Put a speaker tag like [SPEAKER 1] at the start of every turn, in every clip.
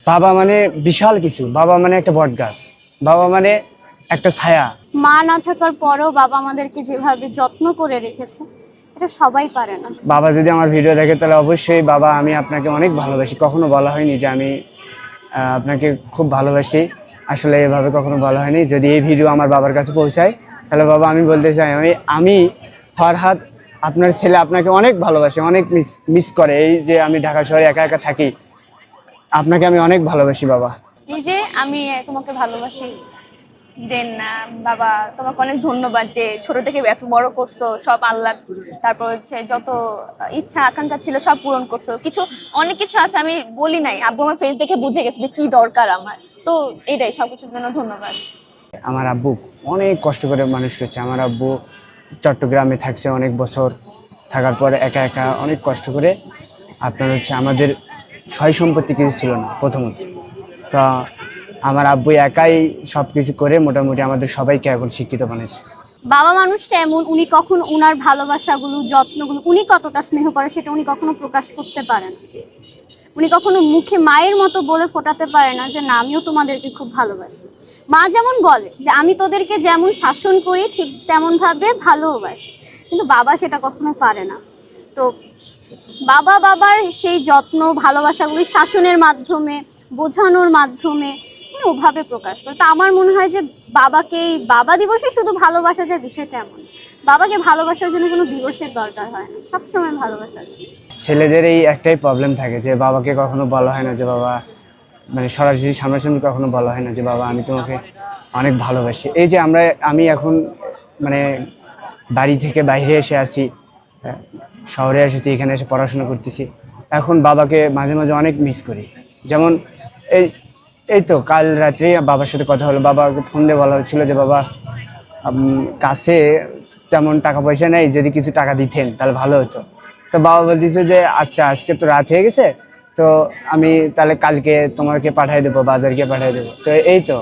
[SPEAKER 1] বাবা মানে বিশাল কিছু, বাবা মানে একটা বট গাছ, বাবা মানে একটা ছায়া।
[SPEAKER 2] মা না থাকার পরেও বাবা আমাদেরকে যেভাবে যত্ন করে রেখেছে, এটা সবাই পারে না।
[SPEAKER 1] বাবা যদি আমার ভিডিও দেখে তাহলে অবশ্যই বাবা, আমি আপনাকে অনেক ভালোবাসি। কখনো বলা হয়নি যে আমি আপনাকে খুব ভালোবাসি, আসলে এভাবে কখনো বলা হয়নি। যদি এই ভিডিও আমার বাবার কাছে পৌঁছায় তাহলে বাবা আমি বলতে চাই, আমি ফরহাদ আপনার ছেলে আপনাকে অনেক ভালোবাসে, অনেক মিস করে। এই যে আমি ঢাকা শহরে একা একা থাকি, আপনাকে আমি অনেক ভালোবাসি বাবা।
[SPEAKER 3] এই যে আমি তোমাকে ভালোবাসি বাবা, তোমাকে অনেক ধন্যবাদ যে ছোট থেকে এত বড় করছো, সব আল্লাহ। তারপর হচ্ছে যত ইচ্ছা আকাঙ্ক্ষা ছিল সব পূরণ করছো। অনেক কিছু আছে আমি বলি নাই, আব্বু আমার ফেস দেখে বুঝে গেছে যে কি দরকার আমার। তো এটাই, সবকিছুর জন্য ধন্যবাদ।
[SPEAKER 1] আমার আব্বু অনেক কষ্ট করে মানুষ করছে। আমার আব্বু চট্টগ্রামে থাকছে অনেক বছর, থাকার পরে একা একা অনেক কষ্ট করে আপনার হচ্ছে, আমাদের সয় সম্পত্তি কিছু ছিল না প্রথমত। তা আমার আব্বু একাই সব কিছু করে মোটামুটি আমাদের সবাইকে এখন শিক্ষিত বানিয়েছে।
[SPEAKER 2] বাবা মানুষটা এমন, উনি কখন উনার ভালোবাসাগুলো, যত্নগুলো উনি কতটা স্নেহ করে সেটা উনি কখনো প্রকাশ করতে পারেন। উনি কখনো মুখে মায়ের মতো বলে ফোটাতে পারে না যে না, আমিও তোমাদেরকে খুব ভালোবাসি। মা যেমন বলে যে আমি তোদেরকে যেমন শাসন করি ঠিক তেমনভাবে ভালোবাসি, কিন্তু বাবা সেটা কখনো পারে না। তো বাবার সেই যত্ন ভালোবাসাগুলি শাসনের মাধ্যমে, বোঝানোর মাধ্যমে উনি ওভাবে প্রকাশ করে। তো আমার মনে হয় যে বাবাকে এই বাবা দিবসে শুধু ভালোবাসা যায় বিষয়টা এমন। বাবাকে ভালোবাসার জন্য কোনো দিবসের দরকার হয় না, সবসময় ভালোবাসা।
[SPEAKER 1] ছেলেদের এই একটাই প্রবলেম থাকে যে বাবাকে কখনো বলা হয় না যে বাবা, মানে সরাসরি সামনাসামনি কখনো বলা হয় না যে বাবা আমি তোমাকে অনেক ভালোবাসি। এই যে আমি এখন মানে বাড়ি থেকে বাইরে এসে আসি, শহরে এসেছি, এখানে এসে পড়াশোনা করতেছি। এখন বাবাকে মাঝে মাঝে অনেক মিস করি। যেমন এই এই তো কাল রাত্রে বাবার সাথে কথা হলো, বাবাকে ফোন দিয়ে বলা হচ্ছিলো যে বাবা কাছে তেমন টাকা পয়সা নেই, যদি কিছু টাকা দিতেন তাহলে ভালো হতো। তো বাবা বলতেছে যে আচ্ছা আজকে তো রাত হয়ে গেছে, তো আমি তাহলে কালকে তোমাকে পাঠিয়ে দেবো, বাজারকে পাঠিয়ে দেবো। তো এই তো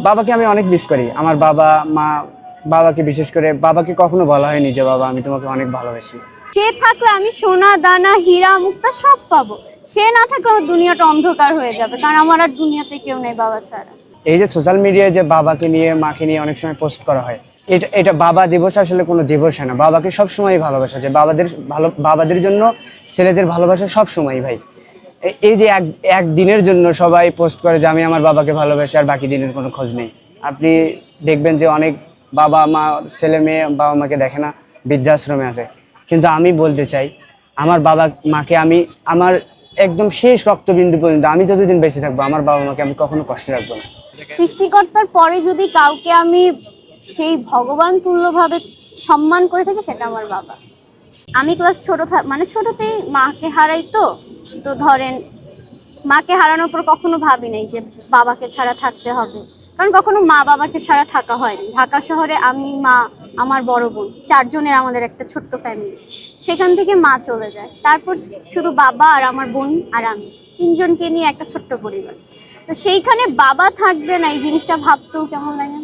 [SPEAKER 1] বাবাকে আমি অনেক মিস করি। আমার বাবা মা, বাবাকে বিশেষ করে বাবাকে কখনো বলা হয়নি যে বাবা আমি তোমাকে অনেক ভালোবাসি।
[SPEAKER 2] সে থাকলে আমি সোনা দানা হীরা মুক্তা সব পাবো, সে না থাকলে আমার দুনিয়াটা অন্ধকার হয়ে যাবে, কারণ আমার আর দুনিয়াতে কেউ নেই বাবা ছাড়া।
[SPEAKER 1] এই যে সোশ্যাল মিডিয়ায় যে বাবাকে নিয়ে মাকে নিয়ে অনেক সময় পোস্ট করা হয়, এটা বাবা দিবস আসলে কোনো দিবস হয় না। বাবাকে সবসময় ভালোবাসা যায়, বাবাদের জন্য ছেলেদের ভালোবাসা সবসময় ভাই। এই যে এক দিনের জন্য সবাই পোস্ট করে যে আমি আমার বাবাকে ভালোবাসি, আর বাকি দিনের কোনো খোঁজ নেই। আপনি দেখবেন যে অনেক বাবা মা ছেলে মেয়ে বাবা মাকে দেখে না, বৃদ্ধাশ্রমে আছে। কিন্তু আমি বলতে চাই, আমার বাবা মাকে আমি আমার একদম শেষ রক্তবিন্দু পর্যন্ত আমি যতদিন বেঁচে থাকবো আমার বাবা মাকে আমি কখনো কষ্ট রাখবো না।
[SPEAKER 2] সৃষ্টিকর্তার পরে যদি কাউকে আমি সেই ভগবান তুল্যভাবে সম্মান করে থাকি সেটা আমার বাবা। আমি ক্লাস ছোটতেই মাকে হারাই। তো ধরেন মাকে হারানোর পর কখনো ভাবি নাই যে বাবাকে ছাড়া থাকতে হবে, কারণ কখনো মা বাবাকে ছাড়া থাকা হয়নি। ঢাকা শহরে আমি, মা, আমার বড় বোন, চারজনের আমাদের একটা ছোট্ট ফ্যামিলি। সেখান থেকে মা চলে যায়, তারপর শুধু বাবা আর আমার বোন আর আমি, তিনজনকে নিয়ে একটা ছোট্ট পরিবার। তো সেইখানে বাবা থাকবে না, এই জিনিসটা ভাবতেও কেমন লাগে না?